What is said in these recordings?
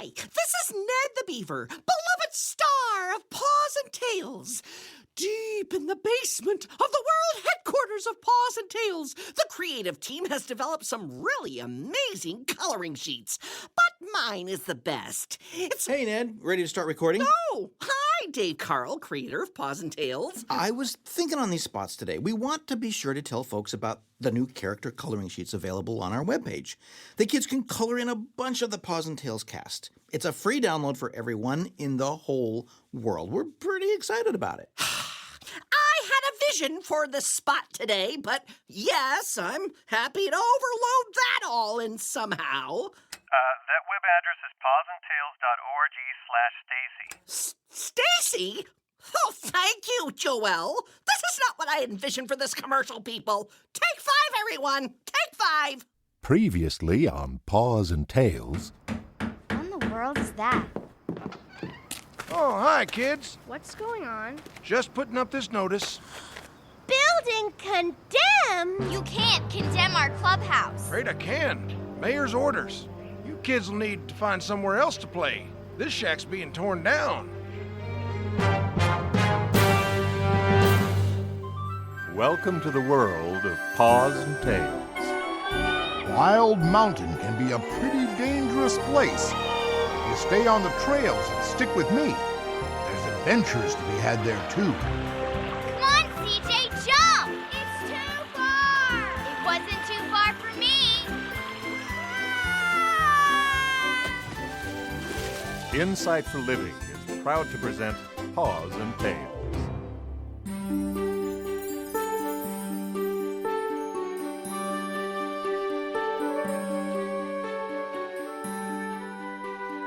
Hi, this is Ned the Beaver, beloved star of Paws and Tails. Deep in the basement of the world headquarters of Paws and Tails, the creative team has developed some really amazing coloring sheets. But mine is the best. Hey, Ned. Ready to start recording? Oh, hi, Dave Carl, creator of Paws and Tails. I was thinking on these spots today. We want to be sure to tell folks about the new character coloring sheets available on our webpage. The kids can color in a bunch of the Paws and Tails cast. It's a free download for everyone in the whole world. We're pretty excited about it. I had a vision for this spot today, but yes, I'm happy to overload that all in somehow. That web address is pawsandtails.org/Stacy. Stacy? Oh, thank you, Joelle. This is not what I envisioned for this commercial, people. Take 5, everyone. Take 5. Previously on Paws and Tails. What in the world is that? Oh, hi, kids. What's going on? Just putting up this notice. Building condemned? You can't condemn our clubhouse. Afraid I can. Mayor's orders. You kids will need to find somewhere else to play. This shack's being torn down. Welcome to the world of Paws and Tails. Wild Mountain can be a pretty dangerous place. If you stay on the trails and stick with me, there's adventures to be had there too. Come on, CJ, jump! It's too far! It wasn't too far for me. Insight for Living is proud to present Paws and Tails.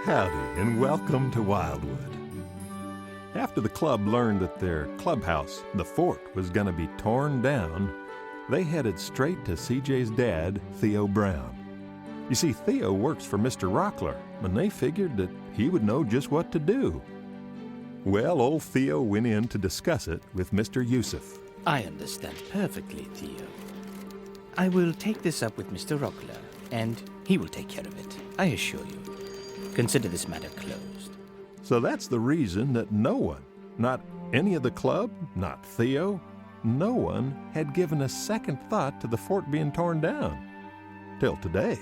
Howdy, and welcome to Wildwood. After the club learned that their clubhouse, the fort, was going to be torn down, they headed straight to CJ's dad, Theo Brown. You see, Theo works for Mr. Rockler, and they figured that he would know just what to do. Well, old Theo went in to discuss it with Mr. Yusuf. I understand perfectly, Theo. I will take this up with Mr. Rockler, and he will take care of it, I assure you. Consider this matter closed. So that's the reason that no one, not any of the club, not Theo, no one had given a second thought to the fort being torn down. Till today.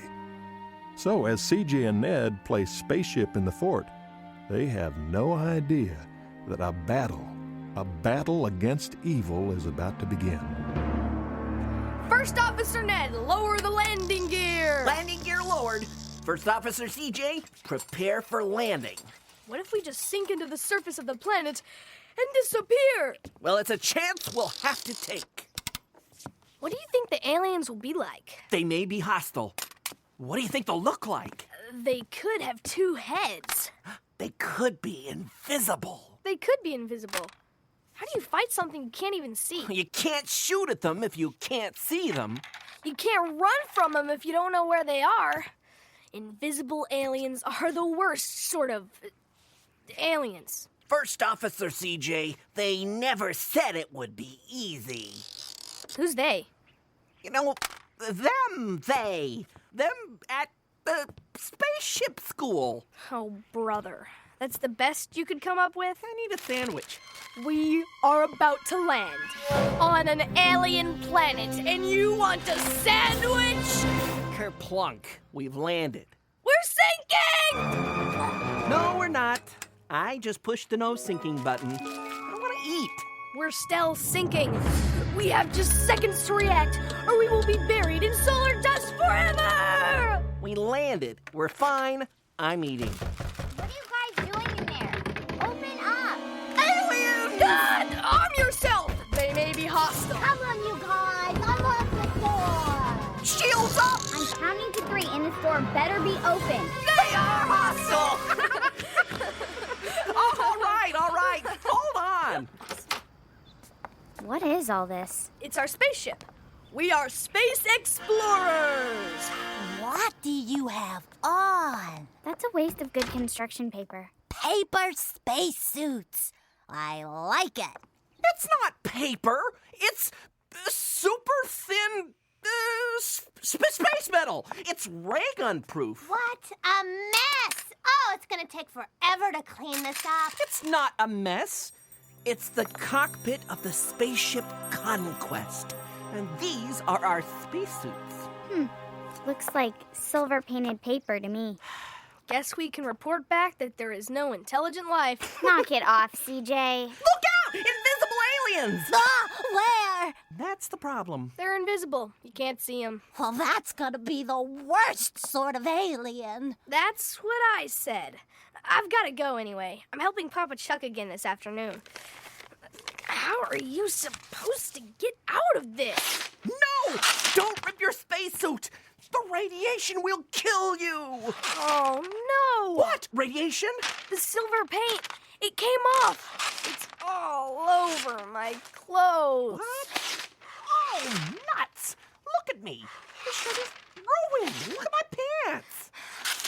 So as CJ and Ned play spaceship in the fort, they have no idea that a battle against evil is about to begin. First Officer Ned, lower the landing gear! Landing gear lowered. First Officer CJ, prepare for landing. What if we just sink into the surface of the planet and disappear? Well, it's a chance we'll have to take. What do you think the aliens will be like? They may be hostile. What do you think they'll look like? They could have 2 heads. They could be invisible. They could be invisible. How do you fight something you can't even see? You can't shoot at them if you can't see them. You can't run from them if you don't know where they are. Invisible aliens are the worst sort of aliens. First Officer CJ, they never said it would be easy. Who's they? You know, them at the spaceship school. Oh, brother. That's the best you could come up with? I need a sandwich. We are about to land on an alien planet, and you want a sandwich? Kerplunk, we've landed. We're sinking! No, we're not. I just pushed the no sinking button. I want to eat. We're still sinking. We have just seconds to react, or we will be buried in solar dust forever! We landed. We're fine. I'm eating. What are you guys doing in there? Open up! Aliens! God, arm yourself! They may be hostile. Come on, you guys! Unlock the door! Shields up! I'm counting to 3 and this door better be open. They are hostile! all right. Hold on. What is all this? It's our spaceship. We are space explorers! What do you have on? That's a waste of good construction paper. Paper spacesuits. I like it. It's not paper. It's super thin space metal. It's ray gun proof. What a mess! Oh, it's take forever to clean this up. It's not a mess. It's the cockpit of the spaceship Conquest. And these are our spacesuits. Looks like silver-painted paper to me. Guess we can report back that there is no intelligent life. Knock it off, CJ. Look out! Invisible aliens! Ah, where? That's the problem. They're invisible. You can't see them. Well, that's gonna be the worst sort of alien. That's what I said. I've got to go anyway. I'm helping Papa Chuck again this afternoon. How are you supposed to get out of this? No! Don't rip your spacesuit! The radiation will kill you! Oh, no! What? Radiation? The silver paint. It came off. It's all over my clothes. What? Oh, nuts! Look at me. This shirt is ruined. Look at my pants.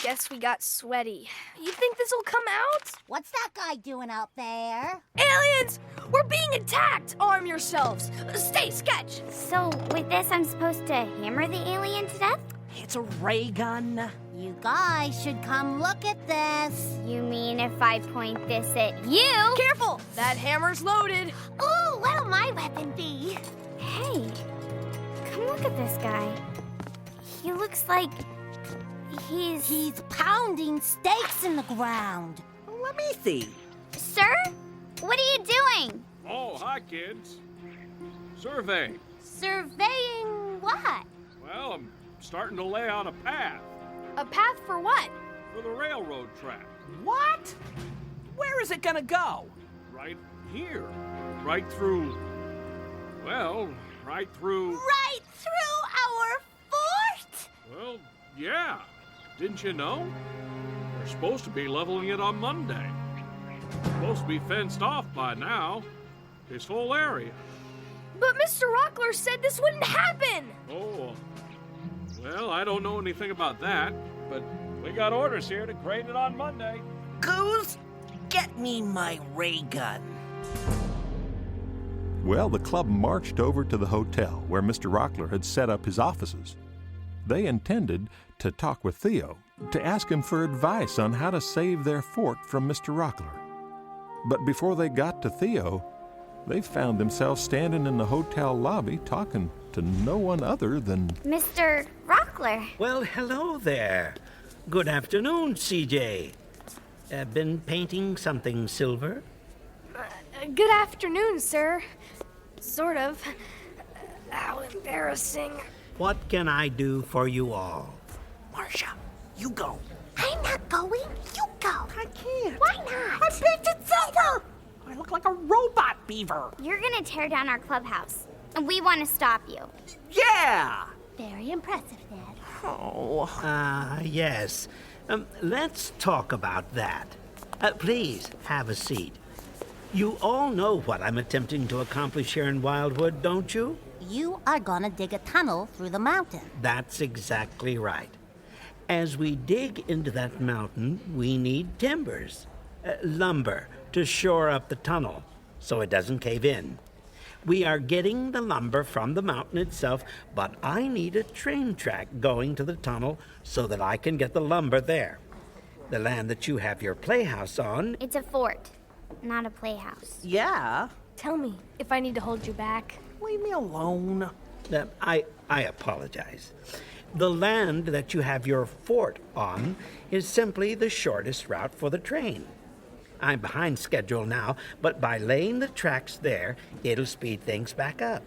Guess we got sweaty. You think this will come out? What's that guy doing out there? Aliens! We're being attacked! Arm yourselves. Stay, Sketch. So, with this, I'm supposed to hammer the alien to death? It's a ray gun. You guys should come look at this. You mean if I point this at you? Careful! That hammer's loaded. Ooh, what'll my weapon be? Hey, come look at this guy. He looks like He's pounding stakes in the ground. Let me see. Sir? What are you doing? Oh, hi, kids. Survey. Surveying what? Well, I'm starting to lay out a path A path for what? for the railroad track. What? Where is it gonna go? Right here. Right through... Well, right through... Right through our fort? Well, yeah. Didn't you know? We're supposed to be leveling it on Monday. Supposed to be fenced off by now. This whole area. But Mr. Rockler said this wouldn't happen. Oh, well, I don't know anything about that, but we got orders here to grade it on Monday. Goose, get me my ray gun. Well, the club marched over to the hotel where Mr. Rockler had set up his offices. They intended to talk with Theo, to ask him for advice on how to save their fort from Mr. Rockler. But before they got to Theo, they found themselves standing in the hotel lobby talking to no one other than... Mr. Rockler. Well, hello there. Good afternoon, CJ. Been painting something silver? Good afternoon, sir. Sort of. How embarrassing. What can I do for you all? Marcia, you go. I'm not going. You go. I can't. Why not? I'm painted silver. I look like a robot beaver. You're gonna tear down our clubhouse, and we want to stop you. Yeah. Very impressive, Dad. Oh. Yes. Let's talk about that. Please, have a seat. You all know what I'm attempting to accomplish here in Wildwood, don't you? You are gonna dig a tunnel through the mountain. That's exactly right. As we dig into that mountain, we need timbers, lumber, to shore up the tunnel so it doesn't cave in. We are getting the lumber from the mountain itself, but I need a train track going to the tunnel so that I can get the lumber there. The land that you have your playhouse on... It's a fort, not a playhouse. Yeah. Tell me if I need to hold you back. Leave me alone. I apologize. The land that you have your fort on is simply the shortest route for the train. I'm behind schedule now, but by laying the tracks there, it'll speed things back up.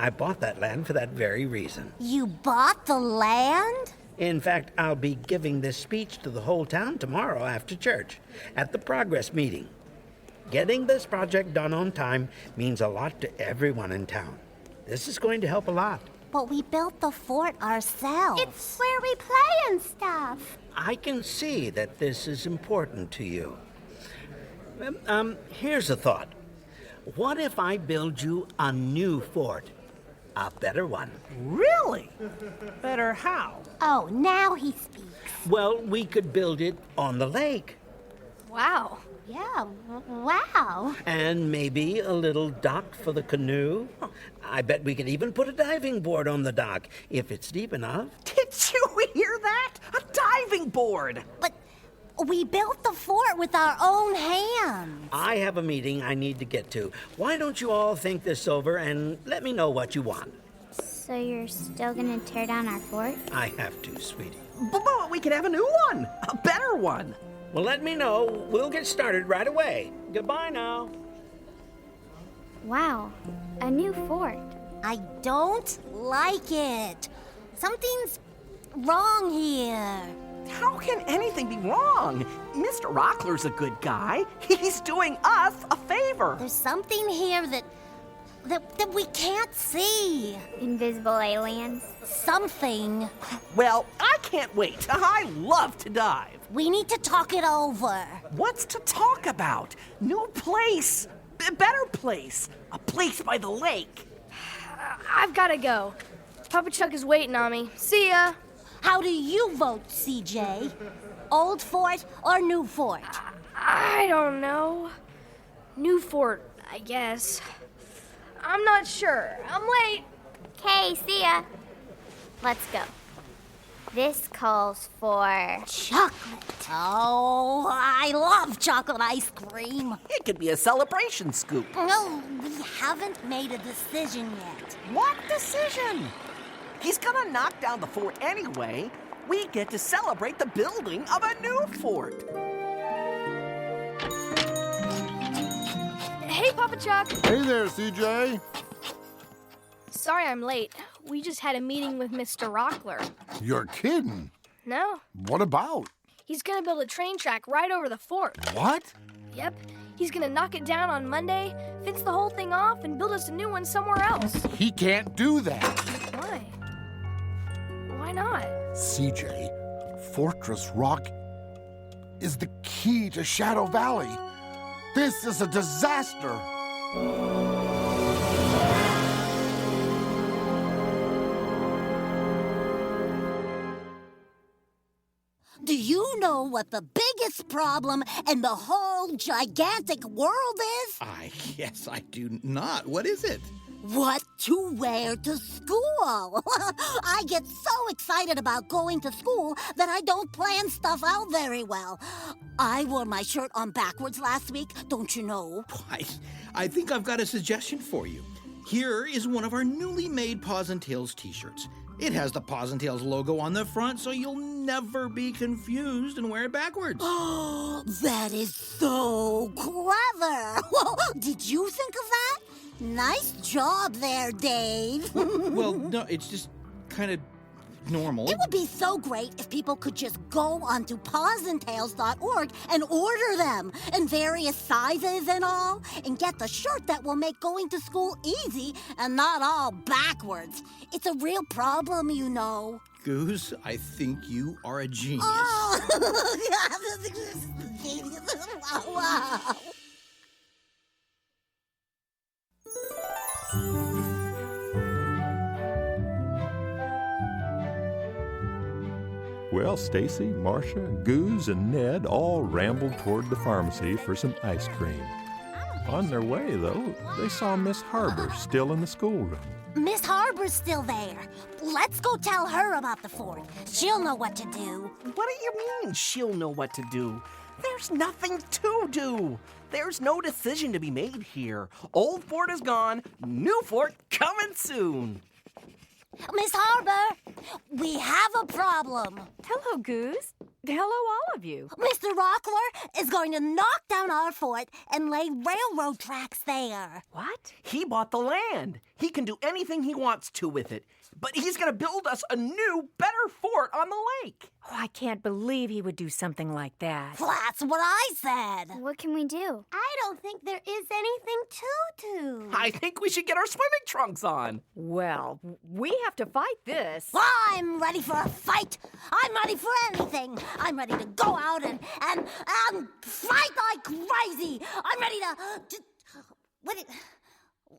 I bought that land for that very reason. You bought the land? In fact, I'll be giving this speech to the whole town tomorrow after church, at the progress meeting. Getting this project done on time means a lot to everyone in town. This is going to help a lot. But we built the fort ourselves. It's where we play and stuff. I can see that this is important to you. Here's a thought. What if I build you a new fort? A better one. Really? Better how? Oh, now he speaks. Well, we could build it on the lake. Wow. Yeah, wow. And maybe a little dock for the canoe. I bet we could even put a diving board on the dock, if it's deep enough. Did you hear that? A diving board. But We built the fort with our own hands. I have a meeting I need to get to. Why don't you all think this over and let me know what you want? So you're still gonna tear down our fort? I have to, sweetie. But we could have a new one, a better one. Well, let me know. We'll get started right away. Goodbye now. Wow, a new fort. I don't like it. Something's wrong here. How can anything be wrong? Mr. Rockler's a good guy. He's doing us a favor. There's something here that we can't see. Invisible aliens? Something. Well, I can't wait. I love to dive. We need to talk it over. What's to talk about? New place. A better place. A place by the lake. I've got to go. Papa Chuck is waiting on me. See ya. How do you vote, CJ? Old fort or new fort? I don't know. New fort, I guess. I'm not sure. I'm late. Okay, see ya. Let's go. This calls for... Chocolate. Oh, I love chocolate ice cream. It could be a celebration scoop. No, we haven't made a decision yet. What decision? He's gonna knock down the fort anyway. We get to celebrate the building of a new fort. Hey, Papa Chuck. Hey there, CJ. Sorry I'm late. We just had a meeting with Mr. Rockler. You're kidding. No, What about? he's gonna build a train track right over the fort. What? Yep, he's gonna knock it down on Monday, fence the whole thing off, and build us a new one somewhere else. He can't do that. Why? Why not? CJ, Fortress Rock is the key to Shadow Valley. This is a disaster. Do you know what the biggest problem in the whole gigantic world is? Yes, I do not. What is it? What to wear to school. I get so excited about going to school that I don't plan stuff out very well. I wore my shirt on backwards last week, don't you know? I think I've got a suggestion for you. Here is one of our newly made Paws and Tails t-shirts. It has the Paws and Tails logo on the front, so you'll never be confused and wear it backwards. Oh, that is so clever. Did you think of that? Nice job there, Dave. Well, no, it's just kind of normal. It would be so great if people could just go onto pawsandtails.org and order them in various sizes and all, and get the shirt that will make going to school easy and not all backwards. It's a real problem, you know. Goose, I think you are a genius. Oh, wow. Well, Stacy, Marcia, Goose, and Ned all rambled toward the pharmacy for some ice cream. On their way, though, they saw Miss Harbor still in the schoolroom. Miss Harbor's still there. Let's go tell her about the fort. She'll know what to do. What do you mean she'll know what to do? There's nothing to do. There's no decision to be made here. Old fort is gone, new fort coming soon. Miss Harbor, we have a problem. Hello, Goose. Hello, all of you. Mr. Rockler is going to knock down our fort and lay railroad tracks there. What? He bought the land. He can do anything he wants to with it. But he's going to build us a new, better fort on the lake. Oh, I can't believe he would do something like that. That's what I said. What can we do? I don't think there is anything to do. I think we should get our swimming trunks on. Well, we have to fight this. I'm ready for a fight. I'm ready for anything. I'm ready to go out and fight like crazy. I'm ready to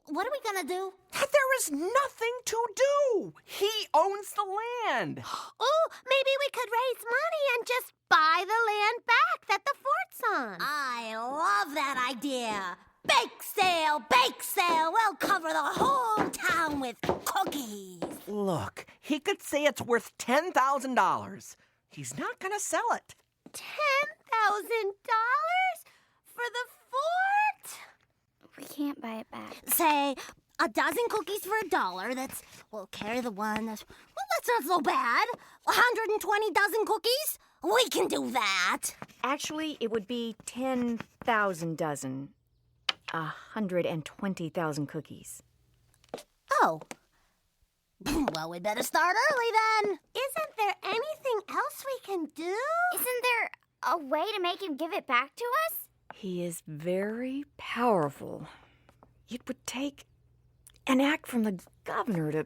What are we gonna do? There is nothing to do. He owns the land. Oh, maybe we could raise money and just buy the land back that the fort's on. I love that idea. Bake sale, bake sale. We'll cover the whole town with cookies. Look, he could say it's worth $10,000. He's not gonna sell it. for the fort? We can't buy it back. Say, a dozen cookies for $1. We'll carry the one. That's not so bad. 120 dozen cookies? We can do that. Actually, it would be 10,000 dozen. 120,000 cookies. Oh. Well, we better start early then. Isn't there anything else we can do? Isn't there a way to make him give it back to us? He is very powerful. It would take an act from the governor to...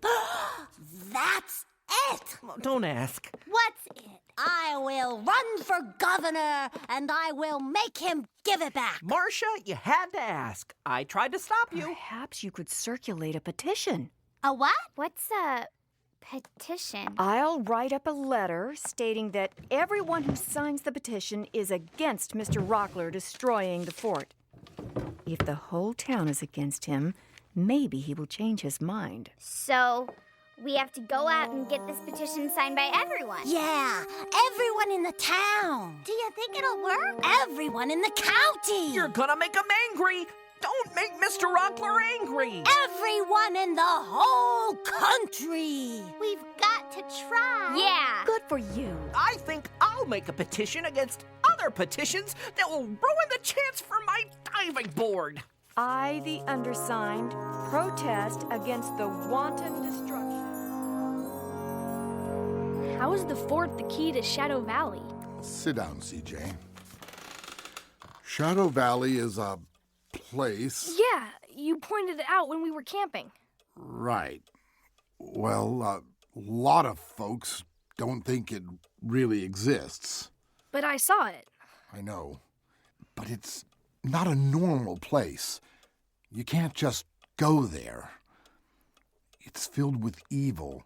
That's it. Don't ask. What's it? I will run for governor, and I will make him give it back. Marcia, you had to ask. I tried to stop you. Perhaps you could circulate a petition. A what? What's a petition? I'll write up a letter stating that everyone who signs the petition is against Mr. Rockler destroying the fort. If the whole town is against him, maybe he will change his mind. So, we have to go out and get this petition signed by everyone. Yeah, everyone in the town. Do you think it'll work? Everyone in the county. You're gonna make him angry. Don't make Mr. Rockler angry. Everyone in the whole country. We've got to try. Yeah. Good for you. I think I'll make a petition against other petitions that will ruin the chance for my diving board. I, the undersigned, protest against the wanton destruction. How is the fort the key to Shadow Valley? Sit down, CJ. Shadow Valley is a place... Yeah, you pointed it out when we were camping. Right. Well, a lot of folks don't think it really exists. But I saw it. I know. But it's not a normal place. You can't just go there. It's filled with evil,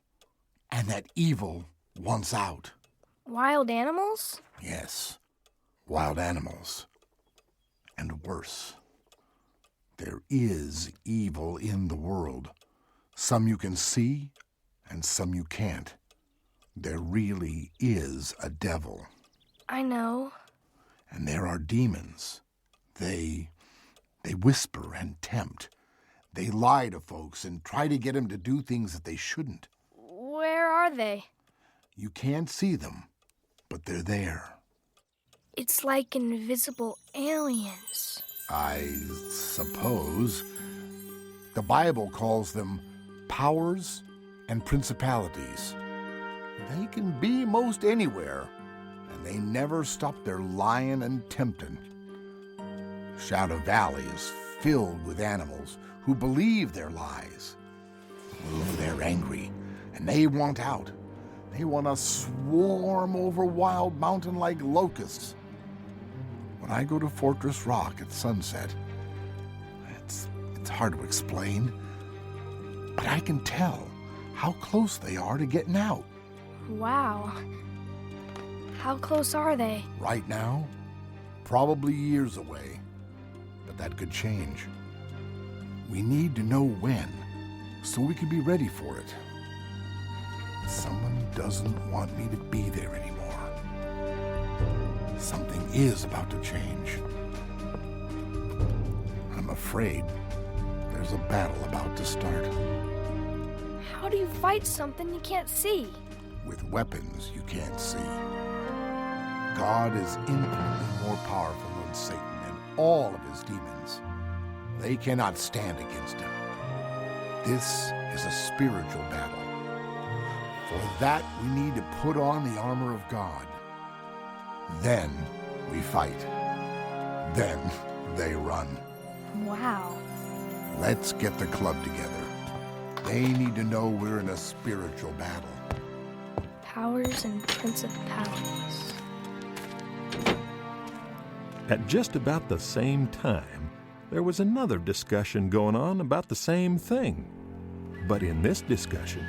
and that evil wants out. Wild animals? Yes, wild animals. And worse. There is evil in the world. Some you can see, and some you can't. There really is a devil. I know. And there are demons. They whisper and tempt. They lie to folks and try to get them to do things that they shouldn't. Where are they? You can't see them, but they're there. It's like invisible aliens. I suppose. The Bible calls them powers and principalities. They can be most anywhere, and they never stop their lying and tempting. Shadow Valley is filled with animals who believe their lies. Oh, they're angry, and they want out. They want to swarm over Wild Mountain like locusts. When I go to Fortress Rock at sunset, it's hard to explain, but I can tell how close they are to getting out. Wow. How close are they? Right now, probably years away, but that could change. We need to know when, so we can be ready for it. Someone doesn't want me to be there anymore. Something is about to change. I'm afraid there's a battle about to start. How do you fight something you can't see? With weapons you can't see. God is infinitely more powerful than Satan and all of his demons. They cannot stand against him. This is a spiritual battle. For that, we need to put on the armor of God. Then we fight. Then they run. Wow. Let's get the club together. They need to know we're in a spiritual battle. Powers and principalities. At just about the same time, there was another discussion going on about the same thing. But in this discussion,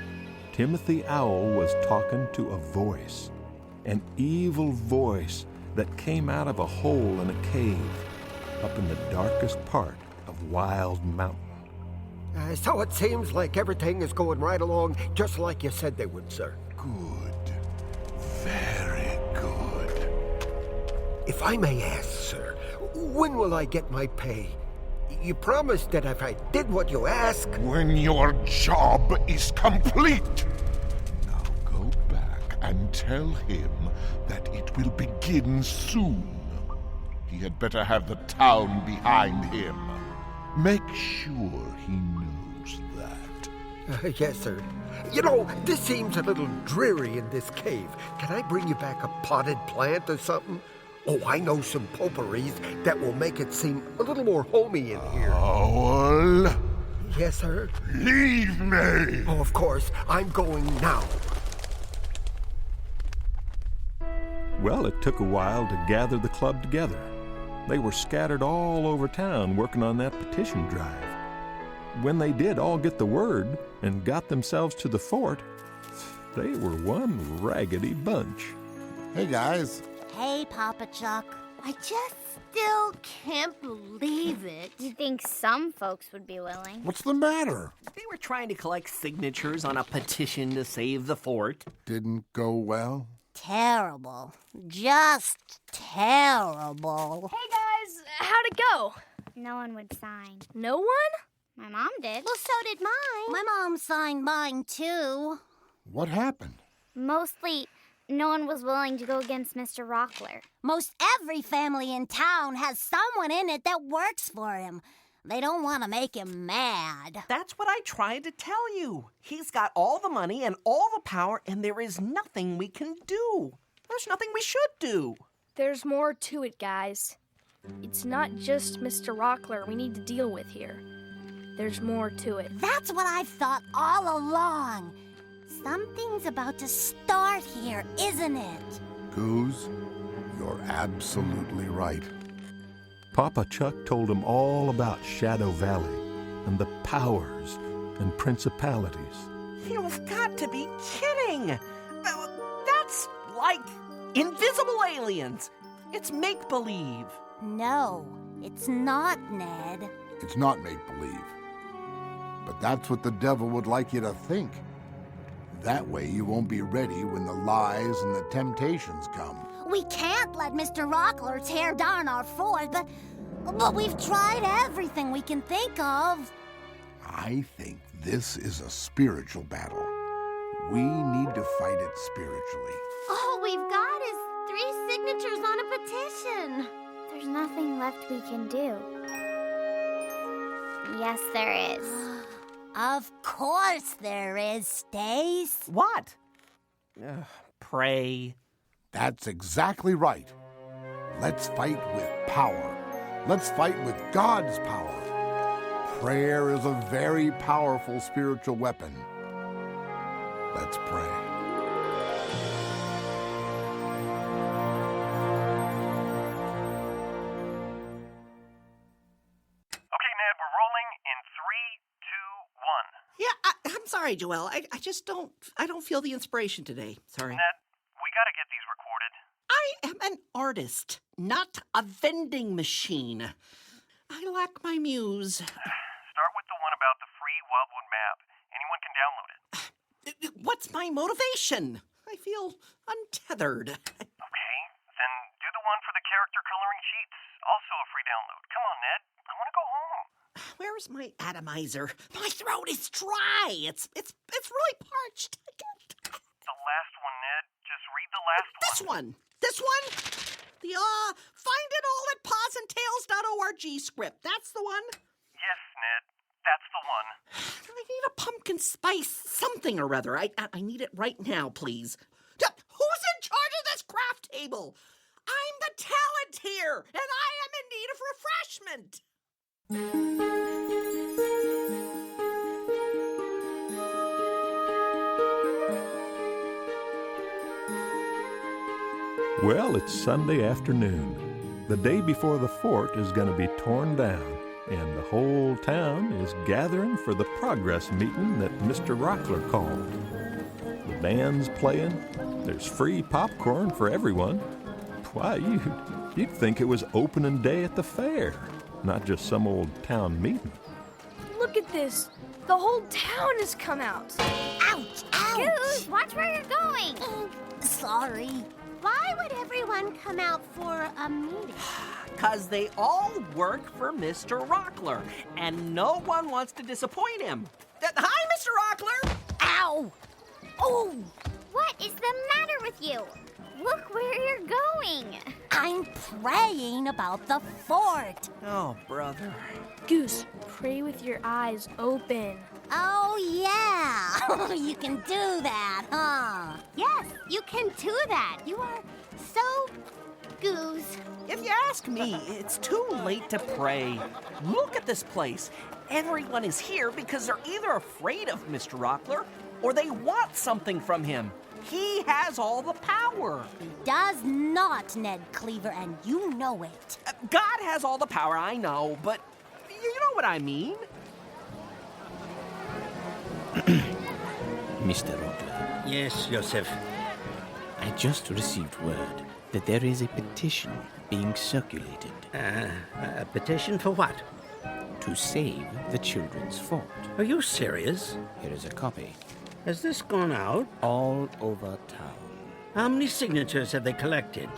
Timothy Owl was talking to a voice, an evil voice that came out of a hole in a cave up in the darkest part of Wild Mountain. So it seems like everything is going right along just like you said they would, sir. Good. Very good. if I may ask, sir, when will I get my pay? You promised that if I did what you ask... When your job is complete. Now go back and tell him that it will begin soon. He had better have the town behind him. Make sure he knows that. Yes, sir. You know, this seems a little dreary in this cave. Can I bring you back a potted plant or something? Oh, I know some potpourris that will make it seem a little more homey in here. Owl! Yes, sir? Leave me! Oh, of course. I'm going now. Well, it took a while to gather the club together. They were scattered all over town working on that petition drive. When they did all get the word and got themselves to the fort, they were one raggedy bunch. Hey, guys. Hey, Papa Chuck. I just still can't believe it. You'd think some folks would be willing. What's the matter? They were trying to collect signatures on a petition to save the fort. Didn't go well? Terrible. Just terrible. Hey, guys, how'd it go? No one would sign. No one? My mom did. Well, so did mine. My mom signed mine, too. What happened? Mostly, no one was willing to go against Mr. Rockler. Most every family in town has someone in it that works for him. They don't want to make him mad. That's what I tried to tell you. He's got all the money and all the power, and there is nothing we can do. There's nothing we should do. There's more to it, guys. It's not just Mr. Rockler we need to deal with here. There's more to it. That's what I've thought all along. Something's about to start here, isn't it? Goose, you're absolutely right. Papa Chuck told him all about Shadow Valley and the powers and principalities. You've got to be kidding. That's like invisible aliens. It's make-believe. No, it's not, Ned. It's not make-believe. But that's what the devil would like you to think. That way you won't be ready when the lies and the temptations come. We can't let Mr. Rockler tear down our fort, but we've tried everything we can think of. I think this is a spiritual battle. We need to fight it spiritually. All we've got is 3 signatures on a petition. There's nothing left we can do. Yes, there is. Of course there is, Stace. What? Pray. That's exactly right. Let's fight with power. Let's fight with God's power. Prayer is a very powerful spiritual weapon. Let's pray. Okay, Ned, we're rolling in 3, 2, 1. Yeah, I'm sorry, Joelle. I just don't feel the inspiration today. Sorry. Ned, we gotta get these recorded. I am an artist, not a vending machine. I lack my muse. Start with the one about the free Wildwood map. Anyone can download it. What's my motivation? I feel untethered. Okay, then do the one for the character coloring sheets. Also a free download. Come on, Ned. I want to go home. Where's my atomizer? My throat is dry. It's really parched. The last one, Ned. Just read the last one. This one? The find it all at pausandtails.org script. That's the one? Yes, Ned. That's the one. I need a pumpkin spice something or other. I need it right now, please. Who's in charge of this craft table? I'm the talent here, and I am in need of refreshment. Well, it's Sunday afternoon. The day before the fort is going to be torn down, and the whole town is gathering for the progress meeting that Mr. Rockler called. The band's playing. There's free popcorn for everyone. Why, you'd think it was opening day at the fair, not just some old town meeting. Look at this. The whole town has come out. Ouch! Ouch! Goose, watch where you're going. Sorry. Why would everyone come out for a meeting? 'Cause they all work for Mr. Rockler, and no one wants to disappoint him. Hi, Mr. Rockler! Ow! Oh! What is the matter with you? Look where you're going. I'm praying about the fort. Oh, brother. Goose, pray with your eyes open. Oh, yeah. You can do that, huh? Yes, you can do that. You are so goose. If you ask me, it's too late to pray. Look at this place. Everyone is here because they're either afraid of Mr. Rockler or they want something from him. He has all the power. He does not, Ned Cleaver, and you know it. God has all the power, I know, but you know what I mean. Mr. Rockler. Yes, Joseph. I just received word that there is a petition being circulated. A petition for what? To save the children's fort. Are you serious? Here is a copy. Has this gone out? All over town. How many signatures have they collected?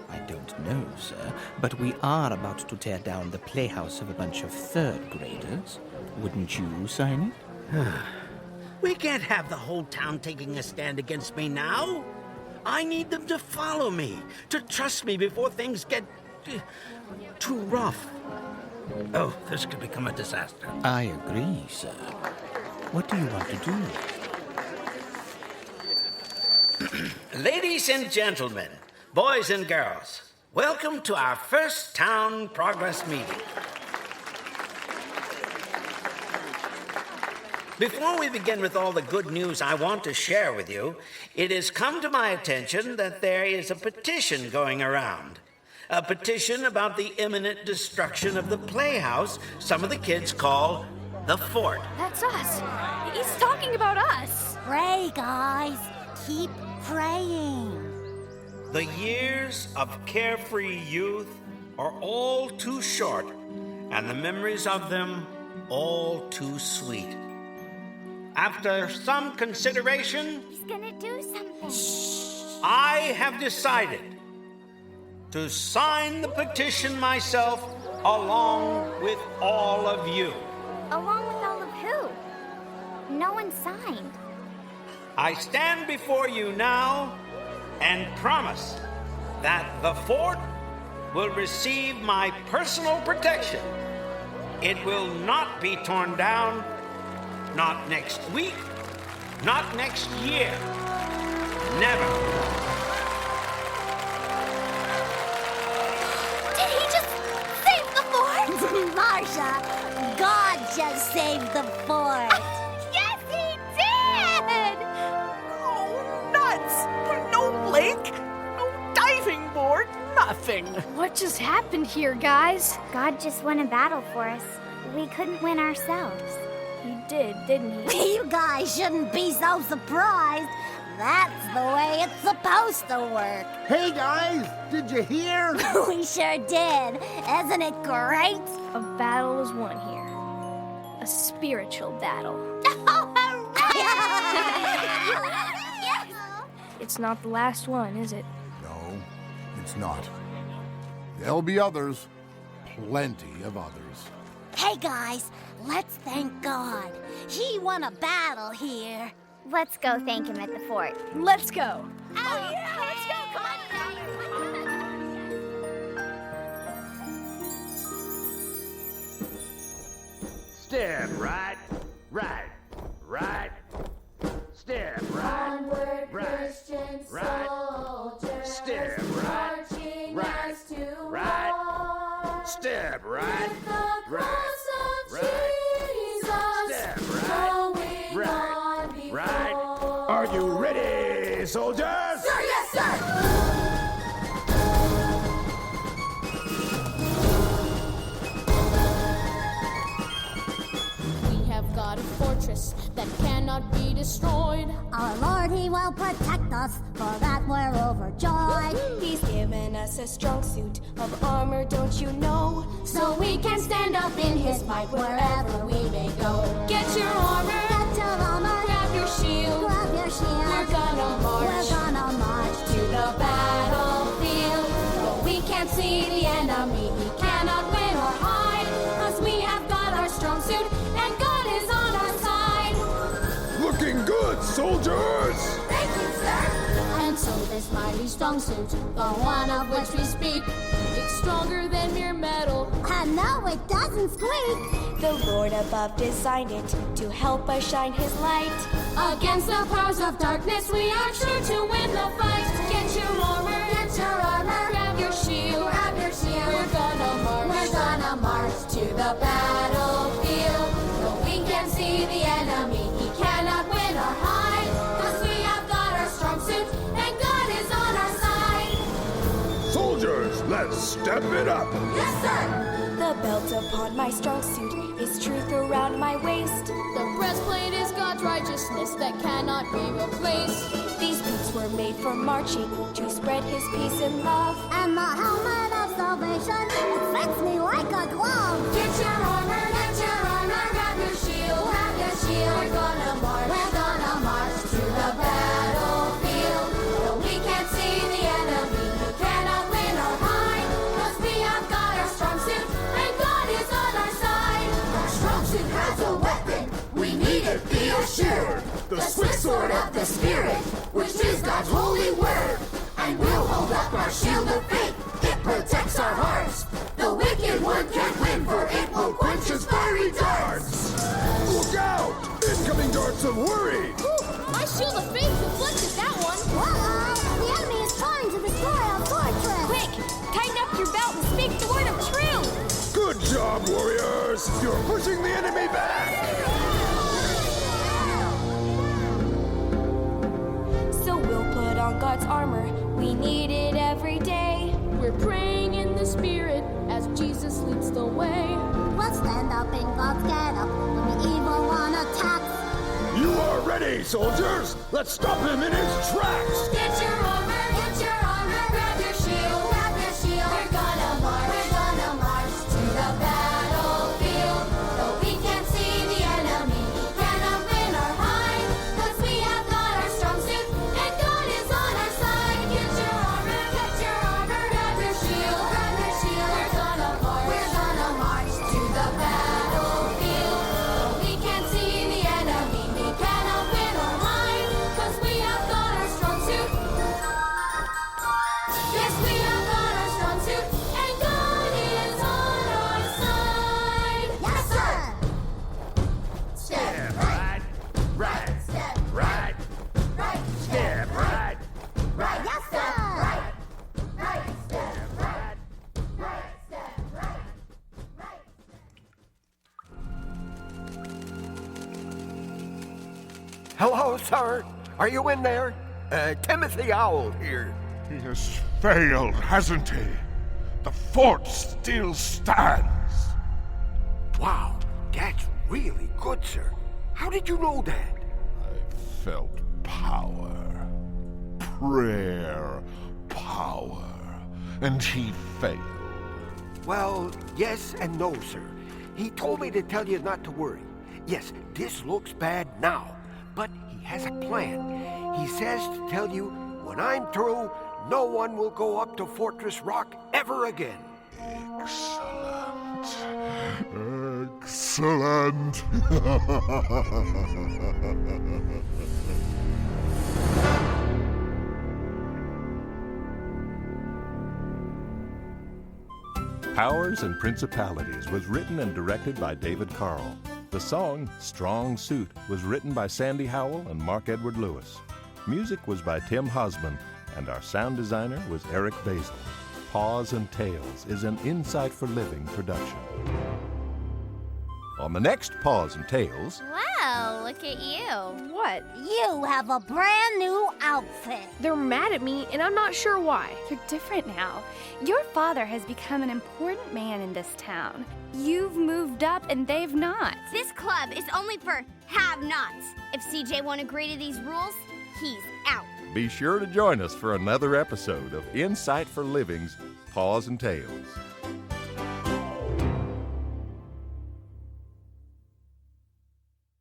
I don't know, sir, but we are about to tear down the playhouse of a bunch of third graders. Wouldn't you sign it? We can't have the whole town taking a stand against me now. I need them to follow me, to trust me before things get too rough. Oh, this could become a disaster. I agree, sir. What do you want to do? Ladies and gentlemen, boys and girls, welcome to our first town progress meeting. Before we begin with all the good news I want to share with you, it has come to my attention that there is a petition going around. A petition about the imminent destruction of the playhouse some of the kids call the fort. That's us. He's talking about us. Pray, guys. Keep praying. The years of carefree youth are all too short, and the memories of them all too sweet. After some consideration, He's gonna do something. I have decided to sign the petition myself along with all of you. Along with all of who? No one signed. I stand before you now and promise that the fort will receive my personal protection. It will not be torn down, not next week, not next year. Never. Did he just save the fort? Marsha, God just saved the fort. Yes, he did! Oh, nuts! No lake, no diving board, nothing. What just happened here, guys? God just won a battle for us. We couldn't win ourselves. He did, didn't he? You guys shouldn't be so surprised. That's the way it's supposed to work. Hey, guys, did you hear? We sure did. Isn't it great? A battle was won here. A spiritual battle. It's not the last one, is it? No, it's not. There'll be others. Plenty of others. Hey, guys, let's thank God. He won a battle here. Let's go thank him at the fort. Let's go. Oh, yeah, let's go. Come on, Step right, right, right. Step right, onward, right, Christian right. soldiers, Step right, marching right, as to right. war. Step right, With the right, cross of right. Jesus Step right, going right, on before. right. Are you ready, soldiers? Sir, yes, sir! We have got a fortress that cannot be destroyed. Our Lord, He will protect us, for that we're overjoyed. He's given us a strong suit of armor, don't you know? So we can stand up in His might wherever we may go. Get your armor, Get your armor, grab your shield. grab your shield. We're gonna march We're gonna march to the battle. this mighty strong suit, the one of which we speak. It's stronger than mere metal. I know it doesn't squeak. The Lord above designed it to help us shine his light. Against the powers of darkness, we are sure to win the fight. Get your armor, grab your shield, We're gonna march to the battlefield. Though we can see the enemy, he cannot win or hide. 'Cause we have got our strong suit, and God is on our side. Soldiers, let's step it up. Yes, sir! The belt upon my strong suit is truth around my waist. The breastplate is God's righteousness that cannot be replaced. These boots were made for marching to spread his peace and love. And the helmet of salvation, it fits me like a glove. Get your armor, grab your shield, We're gonna march to the battlefield. Though we can't see the enemy, we cannot win or hide. 'Cause we have got our strong suit, and God is on our side. Our strong suit has a weapon. We need it, be assured. The swift sword of the Spirit, which is God's holy word. And we'll hold up our shield of faith. It protects our hearts. The wicked one can't win, for it will quench his fiery darts. Look out! Incoming darts of worry! My shield of faith deflected that one. Uh-oh! The enemy is trying to destroy our fortress. Quick, tighten up your belt and speak the word of truth. Good job, warriors! You're pushing the enemy back! So we'll put on God's armor. We need it every day. We're praying in the Spirit as Jesus leads the way. We'll stand up in God's get-up when the evil one attacks. You are ready, soldiers! Let's stop him in his tracks! Get your armor, grab your shield, We're gonna march to the battlefield. Though we can't see the enemy, he cannot win or hide. 'Cause we have got our strong suit, and God is on our side. Get your armor, grab your shield, We're gonna march to the battlefield. Though we can't see the enemy, he cannot win or hide. 'Cause we have got our strong suit. Yes, we have got our strong suit, and God is on our side. Yes, sir! Step right, Step right, step right, Yes, sir! step right. Hello, sir. Are you in there? Timothy Owl here. He has failed, hasn't he? The fort still stands. Wow, that's really good, sir. How did you know that? I felt power. Prayer power. And he failed. Well, yes and no, sir. He told me to tell you not to worry. Yes, this looks bad now, but he has a plan. He says to tell you, when I'm through, no one will go up to Fortress Rock ever again. Excellent. Excellent. Powers and Principalities was written and directed by David Carl. The song, Strong Suit, was written by Sandy Howell and Mark Edward Lewis. Music was by Tim Hosman, and our sound designer was Eric Basil. Paws and Tails is an Insight for Living production. On the next Paws and Tails... Wow, look at you. What? You have a brand new outfit. They're mad at me, and I'm not sure why. You're different now. Your father has become an important man in this town. You've moved up and they've not. This club is only for have-nots. If CJ won't agree to these rules, he's out. Be sure to join us for another episode of Insight for Living's Paws and Tails.